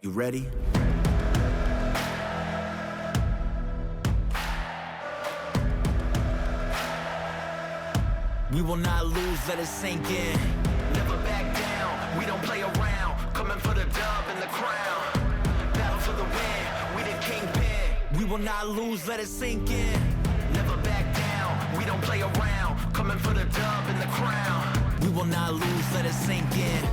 You ready? We will not lose, let it sink in. Never back down, we don't play around. Coming for the dub and the crown. Battle for the win, we the kingpin. We will not lose, let it sink in. Never back down, we don't play around. Coming for the dub and the crown. We will not lose, let it sink in.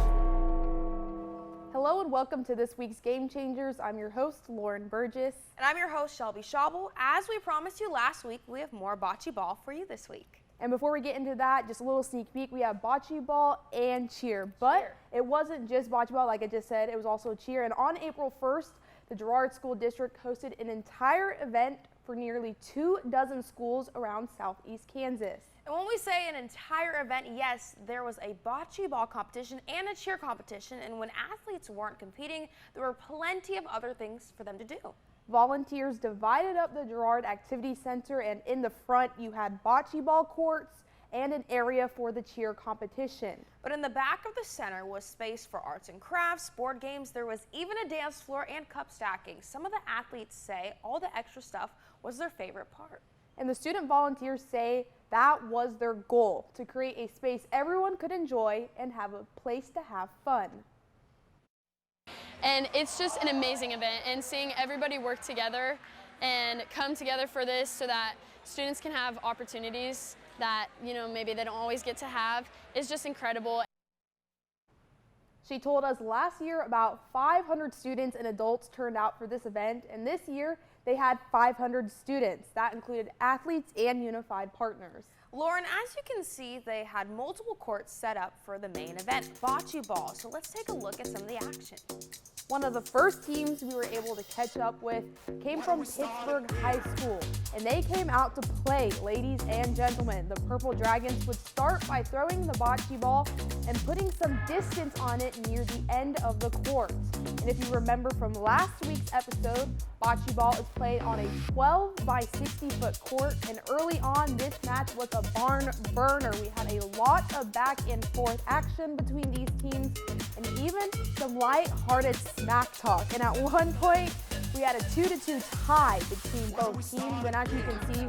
Hello and welcome to this week's Game Changers. I'm your host, Lauren Burgess. And I'm your host, Shelby Schaubel. As we promised you last week, we have more bocce ball for you this week. And before we get into that, just a little sneak peek, we have bocce ball and cheer. But it wasn't just bocce ball, like I just said, it was also cheer. And on April 1st, the Girard School District hosted an entire event for nearly 24 schools around southeast Kansas. And when we say an entire event, yes, there was a bocce ball competition and a cheer competition. And when athletes weren't competing, there were plenty of other things for them to do. Volunteers divided up the Girard Activity Center, and in the front you had bocce ball courts and an area for the cheer competition. But in the back of the center was space for arts and crafts, board games. There was even a dance floor and cup stacking. Some of the athletes say all the extra stuff was their favorite part. And the student volunteers say that was their goal, to create a space everyone could enjoy and have a place to have fun. And it's just an amazing event, and seeing everybody work together and come together for this so that students can have opportunities that, maybe they don't always get to have is just incredible. She told us last year about 500 students and adults turned out for this event, and this year they had 500 students. That included athletes and unified partners. Lauren, as you can see, they had multiple courts set up for the main event, bocce ball. So let's take a look at some of the action. One of the first teams we were able to catch up with came from Pittsburgh High School, and they came out to play, ladies and gentlemen. The Purple Dragons would start by throwing the bocce ball and putting some distance on it near the end of the court. And if you remember from last week's episode, bocce ball is played on a 12 by 60 foot court, and early on this match was a barn burner. We had a lot of back and forth action between these teams and even some light-hearted smack talk. And at one point, we had a 2-2 tie between both teams, and as you can see,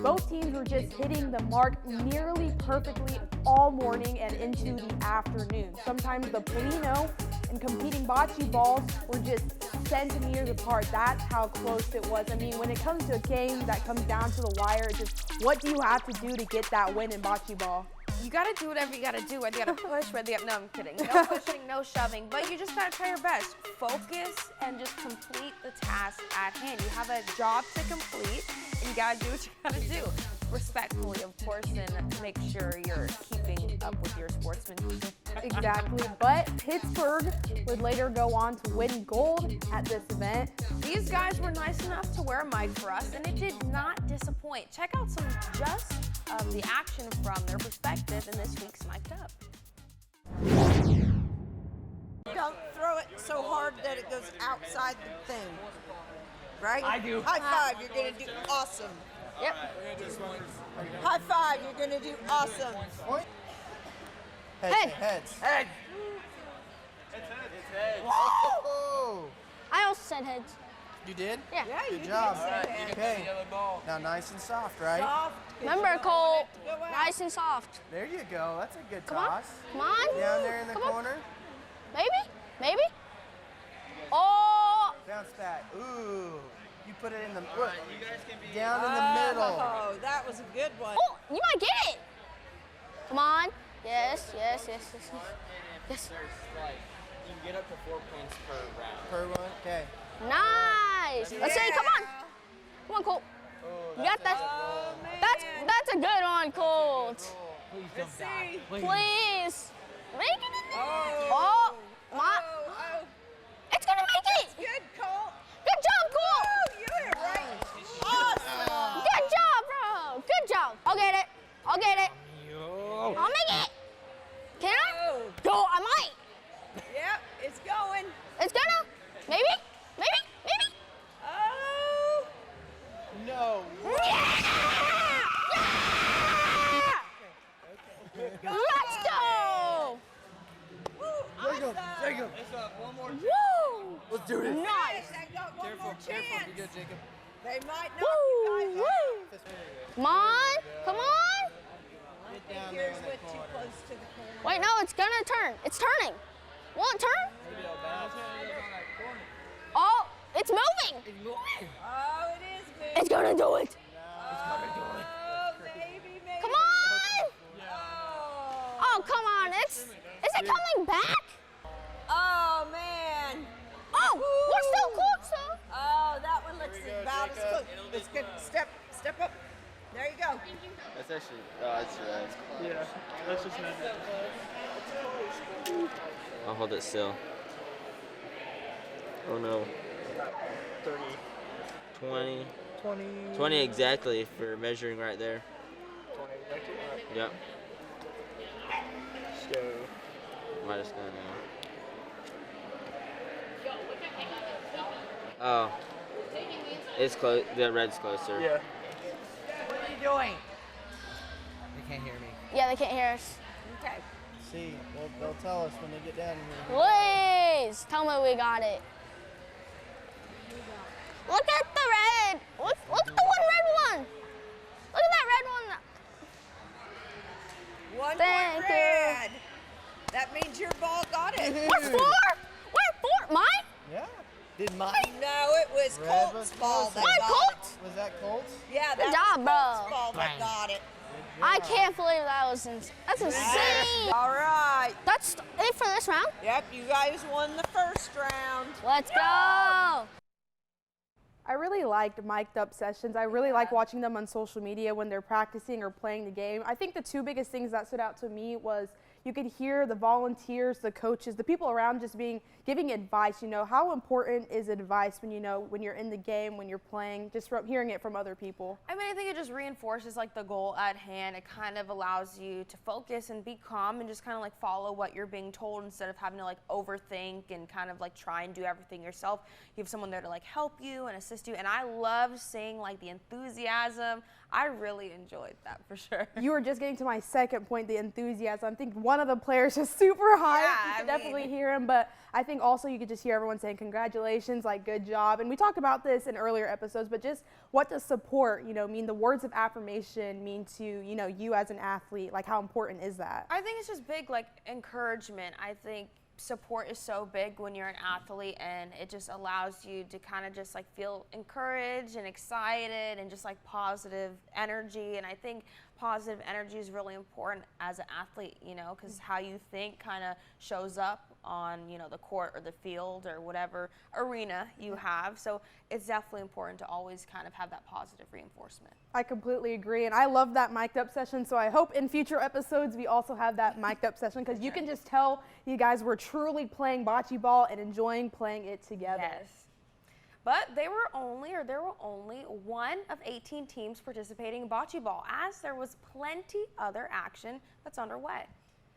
both teams were just hitting the mark nearly perfectly all morning and into the afternoon. Sometimes the Polino and competing bocce balls were just centimeters apart. That's how close it was. I mean, when it comes to a game that comes down to the wire, it's just what do you have to do to get that win in bocce ball? You gotta do whatever you gotta do. Whether you gotta push, whether you no, I'm kidding. No pushing, no shoving, but you just gotta try your best. Focus and just complete the task at hand. You have a job to complete, and you gotta do what you gotta do. Respectfully, of course, and make sure you're keeping up with your sportsmanship. Exactly, but Pittsburgh would later go on to win gold at this event. These guys were nice enough to wear a mic for us, and it did not disappoint. Check out some just of the action from their perspective in this week's Mic'd Up. Don't throw it so hard that it goes outside the thing, right? I do. High five, you're gonna do awesome. Yep. High five, you're gonna do awesome. Head. Heads. Head. It's heads. Whoa! I also said heads. You did? Yeah. Good job. Say Okay. Now nice and soft, right? soft. Remember, Cole, Go out. nice and soft. There you go. That's a good Come on. toss. Come on. Down there in the Come on. corner. Maybe. Oh, Bounce back. Ooh. You put it in the down in the middle. Oh, that was a good one. oh, you might get it. Come on. Yes. You can get up to 4 points per round. Per one. Okay. Nice. Let's see. Come on. Come on, Cole. You got that. Oh, man. That's a good one, Colt. Please Let's see. Please. Make it in there. Oh. My. Oh. It's gonna make it. Good, Colt. Good job, Cole. Oh, you hit it right. Awesome. Good job, bro. Good job. I'll get it. I'll make it. Can I? Oh. Go. I might. Yep, it's going. It's gonna. Maybe. Oh. No. Let's go. Woo, awesome. There you go. One more. Woo. Let's do this. Nice. They got one more chance. Be good, Jacob. They might knock you guys out. Come on, come on. Get down Here's there. what too close to the corner. Wait, no, it's gonna turn. It's turning. Will it turn? Oh, it's moving. Oh, it is moving. It's gonna do it. Oh, maybe. Come on. Oh. Oh, come on. Is it coming back? Oh, man. Oh, we're still close, though. Oh, that one looks about as close. Let's get step up. There you go. That's actually, that's right. Yeah, that's just not. I'll hold it still. Oh no. 30. 20. 20. 20 exactly for measuring right there. 20 exactly. Yep. Let's go. Might just go now. Oh. It's close. The red's closer. Yeah. What are you doing? They can't hear me. Yeah, they can't hear us. Okay. See, they'll tell us when they get down here. Please tell me we got it. Look at the red. Look at the one red one. Look at that red one. One Thank point you. red. That means your ball got it. What for? What for? Mine? Yeah. Did mine? No, it was Red Colt's was ball that closer. Mine, got Colts? Was that Colts? it. Yeah, Good that job, was bro. Colt's ball that got it. I can't believe that was that's insane. All right. That's it for this round. Yep, you guys won the first round. Let's go. I really liked mic'd up sessions. I really like watching them on social media when they're practicing or playing the game. I think the two biggest things that stood out to me was you could hear the volunteers, the coaches, the people around just giving advice. You know, how important is advice when when you're in the game, when you're playing, just from hearing it from other people? I mean, I think it just reinforces like the goal at hand. It kind of allows you to focus and be calm and just kind of like follow what you're being told instead of having to like overthink and kind of like try and do everything yourself. You have someone there to like help you and assist you. And I love seeing like the enthusiasm. I really enjoyed that for sure. You were just getting to my second point, the enthusiasm. I think one of the players is super high. Yeah, You I could definitely mean- hear him, but I think also you could just hear everyone saying congratulations, like good job. And we talked about this in earlier episodes, but just what does support, mean? The words of affirmation mean to, you as an athlete? Like how important is that? I think it's just big, like encouragement. I think support is so big when you're an athlete, and it just allows you to kind of just like feel encouraged and excited and just like positive energy. And I think positive energy is really important as an athlete, because how you think kind of shows up on, the court or the field or whatever arena you have. So it's definitely important to always kind of have that positive reinforcement. I completely agree, and I love that mic'd up session, so I hope in future episodes we also have that mic'd up session, because you can just tell you guys were truly playing bocce ball and enjoying playing it together. Yes. But there were only one of 18 teams participating in bocce ball, as there was plenty other action that's underway.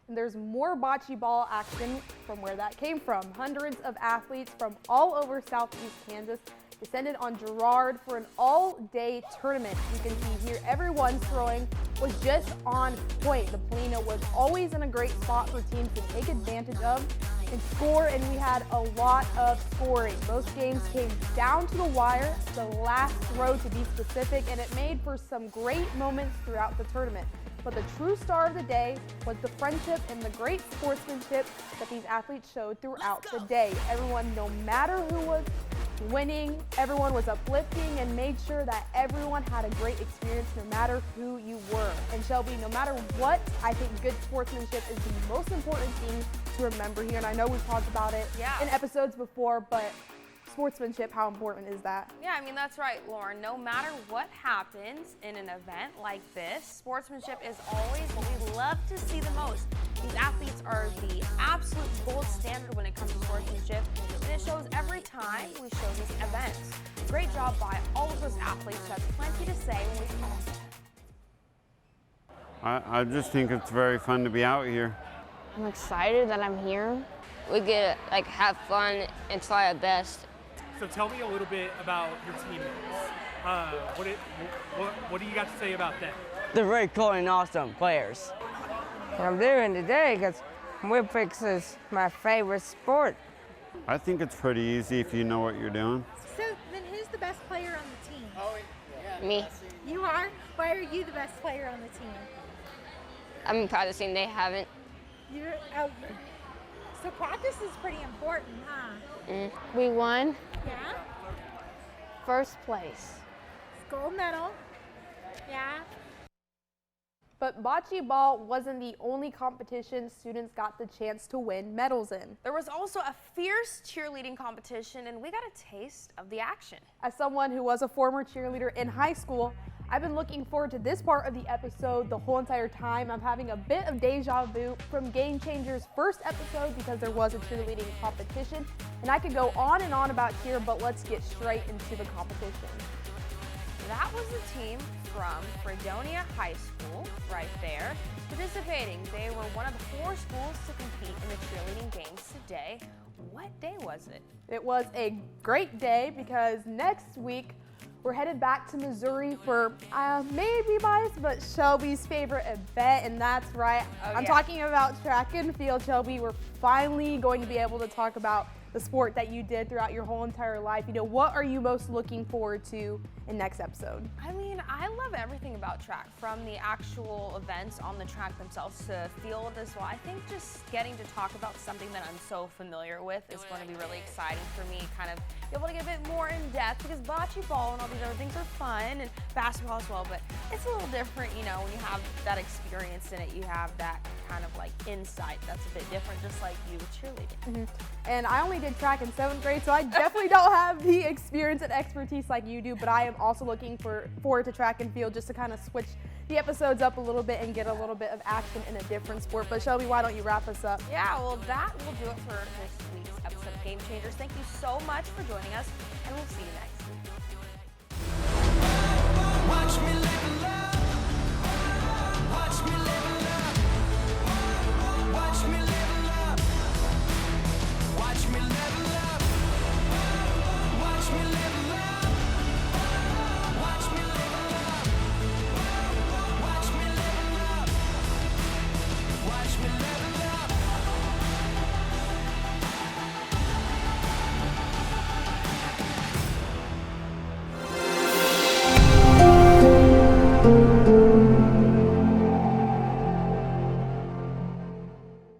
And there's more bocce ball action from where that came from. Hundreds of athletes from all over Southeast Kansas descended on Girard for an all-day tournament. You can see here everyone's throwing was just on point. The Polina was always in a great spot for teams to take advantage of and score, and we had a lot of scoring. Most games came down to the wire, the last throw to be specific, and it made for some great moments throughout the tournament. But the true star of the day was the friendship and the great sportsmanship that these athletes showed throughout the day. Everyone, no matter who was winning, everyone was uplifting and made sure that everyone had a great experience no matter who you were. And Shelby, no matter what, I think good sportsmanship is the most important thing to remember here. And I know we've talked about it in episodes before, but sportsmanship, how important is that? Yeah, I mean, that's right, Lauren. No matter what happens in an event like this, sportsmanship is always what we love to see the most. These athletes are the absolute gold standard when it comes to sportsmanship, and it shows every time we show these events. Great job by all of those athletes who have plenty to say when we talk. I just think it's very fun to be out here. I'm excited that I'm here. We get to have fun and try our best. So tell me a little bit about your teammates. What do you got to say about them? They're very cool and awesome players. I'm doing today because Whippets is my favorite sport. I think it's pretty easy if you know what you're doing. So then who's the best player on the team? Oh, yeah. Me. You are? Why are you the best player on the team? I've been practicing, they haven't. So practice is pretty important, huh? We won Yeah? first place. Gold medal. Yeah? But bocce ball wasn't the only competition students got the chance to win medals in. There was also a fierce cheerleading competition, and we got a taste of the action. As someone who was a former cheerleader in high school, I've been looking forward to this part of the episode the whole entire time. I'm having a bit of deja vu from Game Changers' first episode because there was a cheerleading competition, and I could go on and on about cheer, but let's get straight into the competition. That was the team from Fredonia High School, right there, participating. They were one of the 4 schools to compete in the cheerleading games today. What day was it? It was a great day because next week we're headed back to Missouri for, maybe biased, but Shelby's favorite event, and that's right. I'm talking about track and field, Shelby. We're finally going to be able to talk about the sport that you did throughout your whole entire life. You know, what are you most looking forward to in next episode? I mean, I love everything about track, from the actual events on the track themselves to field as well. I think just getting to talk about something that I'm so familiar with is going to be really exciting for me, kind of be able to get a bit more in depth, because bocce ball and all these other things are fun, and basketball as well, but it's a little different, you know, when you have that experience in it, you have that kind of like insight that's a bit different, just like you with cheerleading. And I only did track in 7th grade, so I definitely don't have the experience and expertise like you do, but I am also looking forward to track and field just to kind of switch the episodes up a little bit and get a little bit of action in a different sport. But Shelby, why don't you wrap us up? Yeah, well, that will do it for this week's episode of Game Changers. Thank you so much for joining us, and we'll see you next week. Watch me live in love. Watch me live